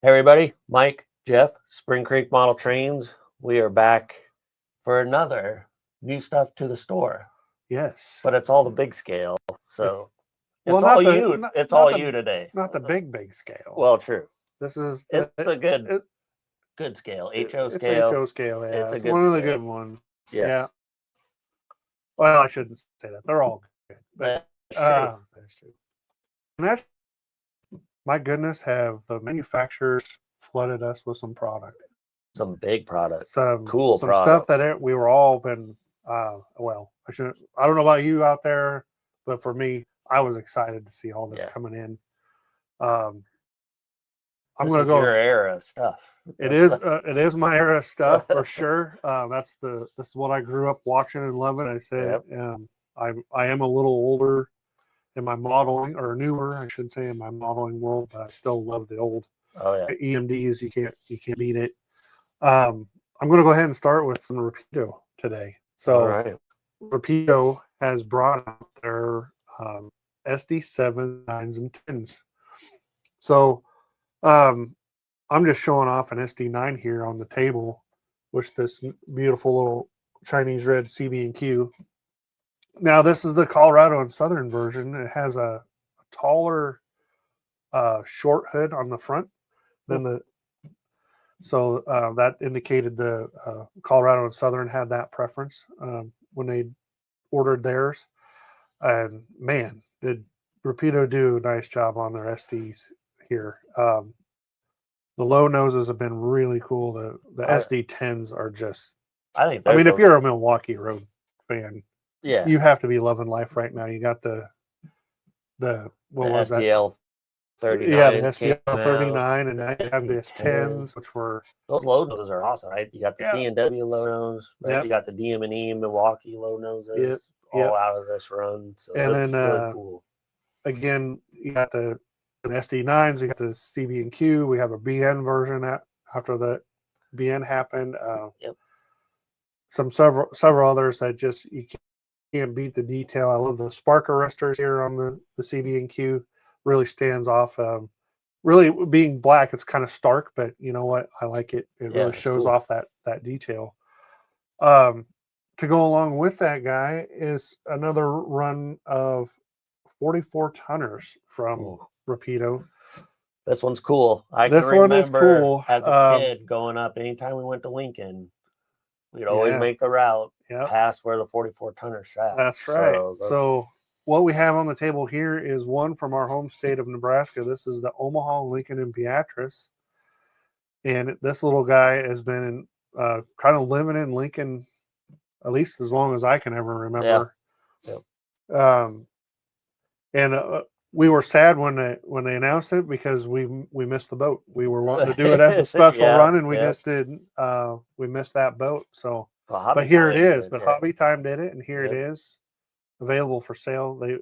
Hey everybody, Mike, Jeff, Spring Creek Model Trains. We are back for another new stuff to the store, Yes. but it's all the big scale. So it's Well, all not the- you. not- It's not all the- you today. Not the big scale. Well, true. This is It's a good scale. HO It's scale. HO scale. Yeah, It's a it's good one of the scale. good ones. Yeah. Yeah. Well, I shouldn't say that. They're all good. But That's true. that's true. And that's, my goodness, have the manufacturers flooded us with some product. Some big products. Some cool some products. stuff that we were all been. Well, I don't know about you out there, but for me, I was excited to see all this coming in. I'm going to go. Your era stuff. It is my era stuff for sure. This is what I grew up watching and loving. I said, I am a little older in my modeling, or newer, I should say, in my modeling world, but I still love the old EMDs. You can't beat it. I'm going to go ahead and start with some Rapido today. So Rapido has brought out their SD9s and 10s. So I'm just showing off an SD9 here on the table with this beautiful little Chinese red CB&Q. Now, this is the Colorado and Southern version. It has a taller short hood on the front than that indicated the Colorado and Southern had that preference when they ordered theirs. And man, did Rapido do a nice job on their SDs here. The low noses have been really cool. The SD10s are just. I mean, if you're a Milwaukee Road fan, you have to be loving life right now. You got the what was SDL 39. Yeah, the SDL 39, and now you have the S10s, which were those low noses are awesome, right? You got the C&W low nose, right? You got the DM&E Milwaukee low noses, all out of this run. So and then really cool. Again, you got the SD9s, you got the CB&Q. We have a BN version after the BN happened. Several others that just you can't beat the detail. I love the spark arresters here on the CB&Q. Really stands off. Really being black, it's kind of stark, but you know what? I like it. It really shows off that detail. To go along with that guy is another run of 44 tonners from Rapido. This one's cool. This one is cool. As a kid growing up, anytime we went to Lincoln, we'd always make the route past where the 44 tonner sat. That's right. So what we have on the table here is one from our home state of Nebraska. This is the Omaha, Lincoln, and Beatrice. And this little guy has been kind of living in Lincoln at least as long as I can ever remember. We were sad when they announced it because we missed the boat. We were wanting to do it as a special run, and we just didn't. We missed that boat. So, but here it is. But Hobby Time did it, and here it is, available for sale. They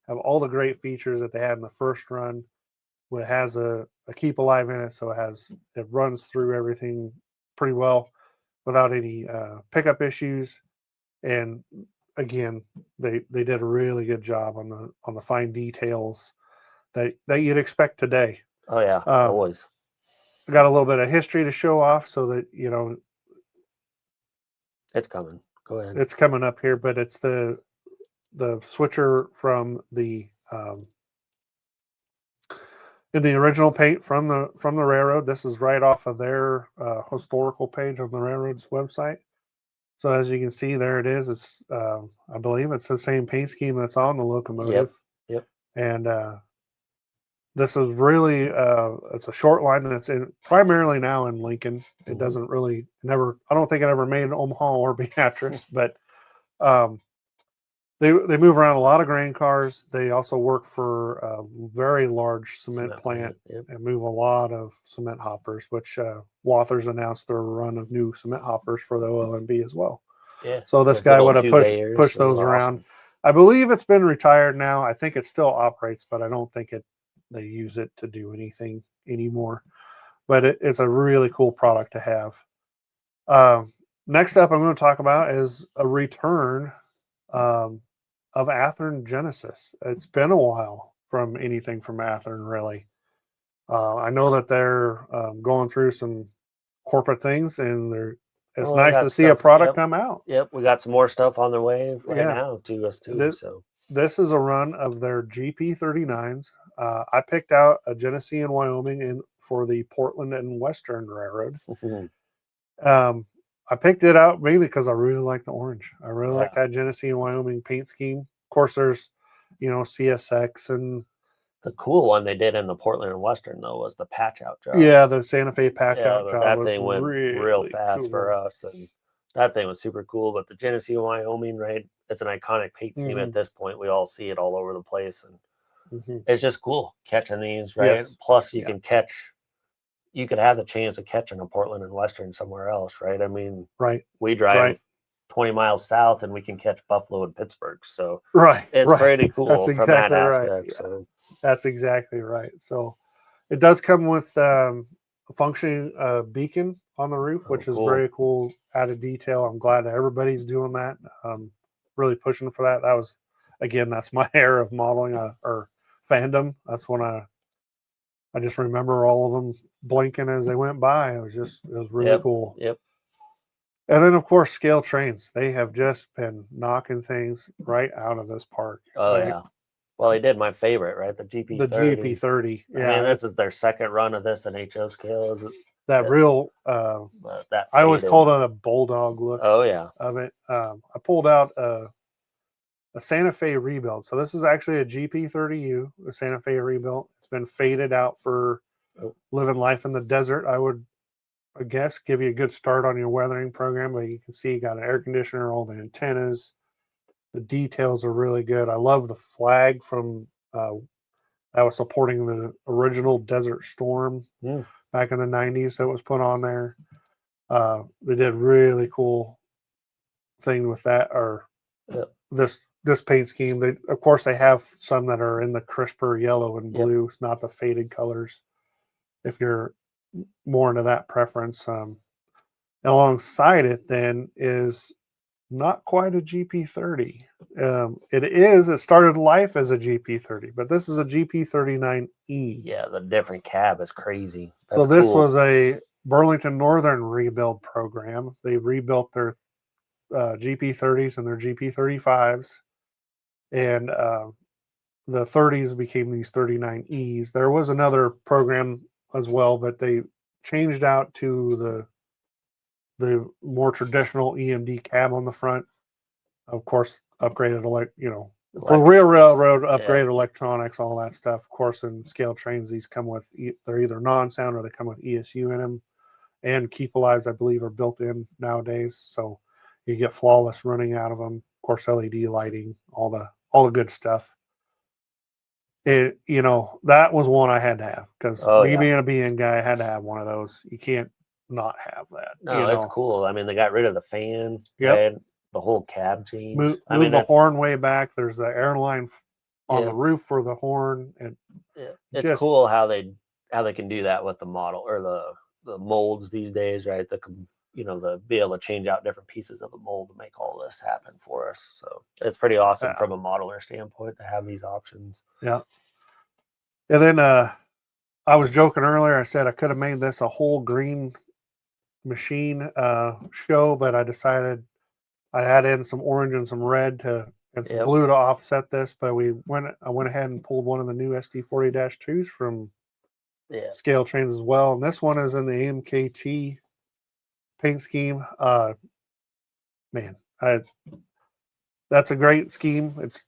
have all the great features that they had in the first run. It has a keep alive in it, so it runs through everything pretty well without any pickup issues. And again, they did a really good job on the fine details that you'd expect today. Oh yeah, always. I got a little bit of history to show off so that it's coming. Go ahead. It's coming up here, but it's the switcher from the in the original paint from the railroad. This is right off of their historical page on the railroad's website. So as you can see, there it is. It's I believe it's the same paint scheme that's on the locomotive. Yep. And this is really it's a short line that's primarily now in Lincoln. It doesn't really I don't think it ever made Omaha or Beatrice, but they move around a lot of grain cars. They also work for a very large cement plant and move a lot of cement hoppers, which Wathers announced their run of new cement hoppers for the OLMB as well. Yeah. So this guy would have pushed those around. Awesome. I believe it's been retired now. I think it still operates, but I don't think they use it to do anything anymore. But it's a really cool product to have. Next up, I'm going to talk about is a return of Athearn Genesis. It's been a while from anything from Athearn, really. I know that they're going through some corporate things, and it's nice to see a product come out. Yep, we got some more stuff on their way now to us too. This is a run of their GP39s. I picked out a Genesee in Wyoming for the Portland and Western Railroad. I picked it out mainly because I really like the orange. I really like that Genesee and Wyoming paint scheme. Of course, there's, CSX and the cool one they did in the Portland and Western though was the patch out job. Yeah, the Santa Fe patch out job. That thing went real fast for us, and that thing was super cool. But the Genesee and Wyoming, right? It's an iconic paint scheme at this point. We all see it all over the place, and it's just cool catching these, right? Yes. Plus, you can catch. You could have the chance of catching a Portland and Western somewhere else, right? I mean, we drive 20 miles south and we can catch Buffalo and Pittsburgh. So it's pretty cool. That's exactly right. So. That's exactly right. So it does come with a functioning beacon on the roof, which is very cool added detail. I'm glad that everybody's doing that. Really pushing for that. That's my era of modeling or fandom. That's when I just remember all of them blinking as they went by. It was really cool. Yep. And then, of course, Scale Trains. They have just been knocking things right out of this park. Oh, yeah. Well, they did my favorite, right? The GP30. The GP30. Yeah. I mean, this is their second run of this in HO scale. That real, I always called it a bulldog look. Oh, yeah. Of it. I pulled out a Santa Fe rebuild. So this is actually a GP30U, a Santa Fe rebuild. It's been faded out for living life in the desert. I guess give you a good start on your weathering program, but you can see you got an air conditioner, all the antennas. The details are really good. I love the flag from that was supporting the original Desert Storm back in the 90s that was put on there. They did really cool thing with that, or this paint scheme. Of course, they have some that are in the crisper yellow and blue, not the faded colors. If you're more into that preference, alongside it then is not quite a GP30. It started life as a GP30, but this is a GP39E. Yeah, the different cab is crazy. So this was a Burlington Northern rebuild program. They rebuilt their GP30s and their GP35s, and the 30s became these 39Es. There was another program as well, but they changed out to the more traditional EMD cab on the front. Of course, upgraded for real railroad, upgraded electronics, all that stuff. Of course, in Scale Trains, these come with they're either non-sound or they come with ESU in them, and Keep Alives, I believe, are built in nowadays, so you get flawless running out of them. Of course, LED lighting, all the good stuff. That was one I had to have because being a BN guy, I had to have one of those. You can't not have that. No, it's cool. I mean, they got rid of the fan. Yep. The whole cab changed. Move the horn way back. There's the airline on the roof for the horn. And it's cool how they can do that with the model or the molds these days, right? The be able to change out different pieces of the mold to make all this happen for us. So it's pretty awesome from a modeler standpoint to have these options. Yeah. And then I was joking earlier. I said I could have made this a whole green machine show, but I decided I add in some orange and some red and some blue to offset this. But I went ahead and pulled one of the new SD40-2s from Scale Trains as well. And this one is in the MKT paint scheme. That's a great scheme. It's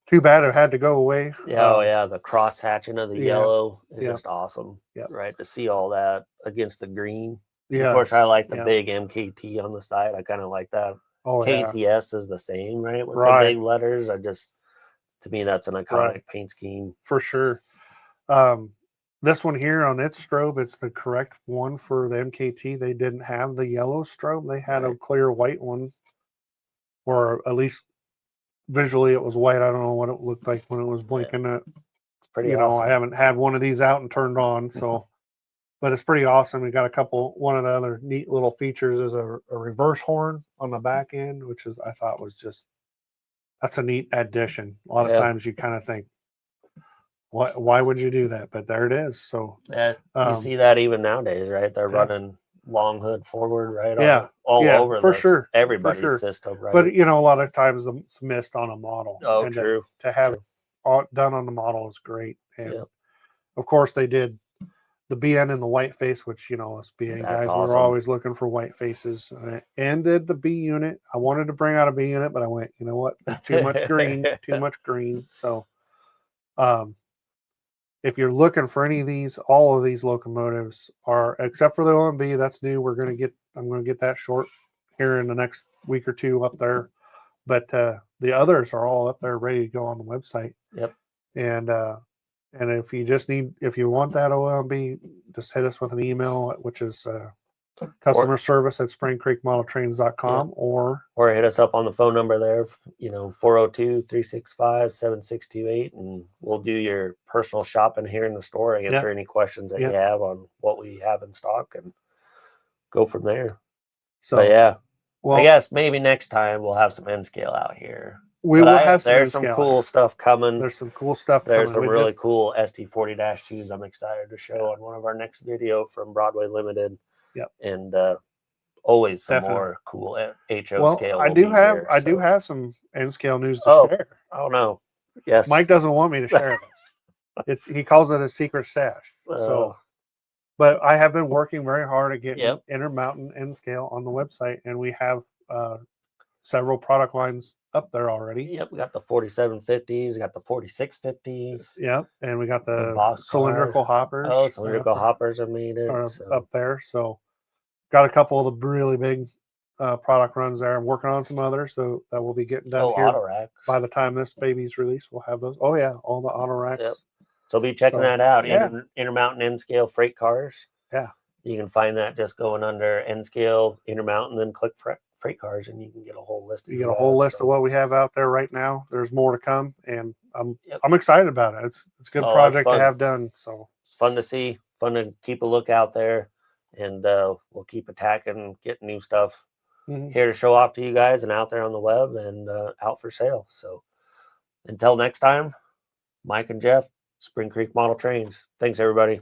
too bad it had to go away. The cross hatching of the yellow is just awesome. Right, to see all that against the green. Of course, I like the big MKT on the side. I kind of like that. KTS is the same, right? With the big letters. To me, that's an iconic paint scheme. For sure. This one here on its strobe, it's the correct one for the MKT. They didn't have the yellow strobe. They had a clear white one, or at least visually it was white. I don't know what it looked like when it was blinking. It's pretty awesome. I haven't had one of these out and turned on, so but it's pretty awesome. We got one of the other neat little features is a reverse horn on the back end, which I thought was that's a neat addition. A lot of times you kind of think, Why would you do that? But there it is. So yeah, you see that even nowadays, right? They're running long hood forward, right? Yeah, all over for sure. everybody's system, right? But a lot of times it's missed on a model. Oh, and true. To have it all done on the model is great. And of course, they did the BN and the white face, which us BN guys, awesome. we're always looking for white faces. And did the B unit. I wanted to bring out a B unit, but I went, you know what? Too much green, too much green. So, if you're looking for any of these, all of these locomotives are, except for the OMB, that's new. I'm going to get that short here in the next week or two up there. But the others are all up there ready to go on the website. Yep. And if you want that OMB, just hit us with an email, which is customer service at springcreekmodeltrains.com, or hit us up on the phone number there, 402-365-7628, and we'll do your personal shopping here in the store and answer any questions that you have on what we have in stock and go from there. So I guess maybe next time we'll have some N scale out here. We will have some. There's some cool stuff coming. There's some cool stuff There's some really cool SD40-2s I'm excited to show on one of our next video from Broadway Limited. Yep. And always some more cool HO scale. I do have some N scale news to share. Oh no. Yes. Mike doesn't want me to share this. He calls it a secret stash. But I have been working very hard at getting Intermountain N scale on the website, and we have several product lines up there already. Yep, we got the 4750s, we got the 4650s. Yep, and we got the cylindrical hoppers. Oh, cylindrical hoppers have made it up there. So got a couple of the really big product runs there. I'm working on some others that will be getting done here. Auto racks. By the time this baby's released, we'll have those. Oh yeah, all the auto racks. Yep. So be checking that out. Intermountain N scale freight cars. Yeah. You can find that just going under N scale Intermountain, then click freight cars, and you can get a whole list. You get a whole list of what we have out there right now. There's more to come, and I'm excited about it. It's a good project to have done. So it's fun to see, fun to keep a look out there, and we'll keep attacking, getting new stuff here to show off to you guys and out there on the web and out for sale. So until next time, Mike and Jeff, Spring Creek Model Trains. Thanks, everybody.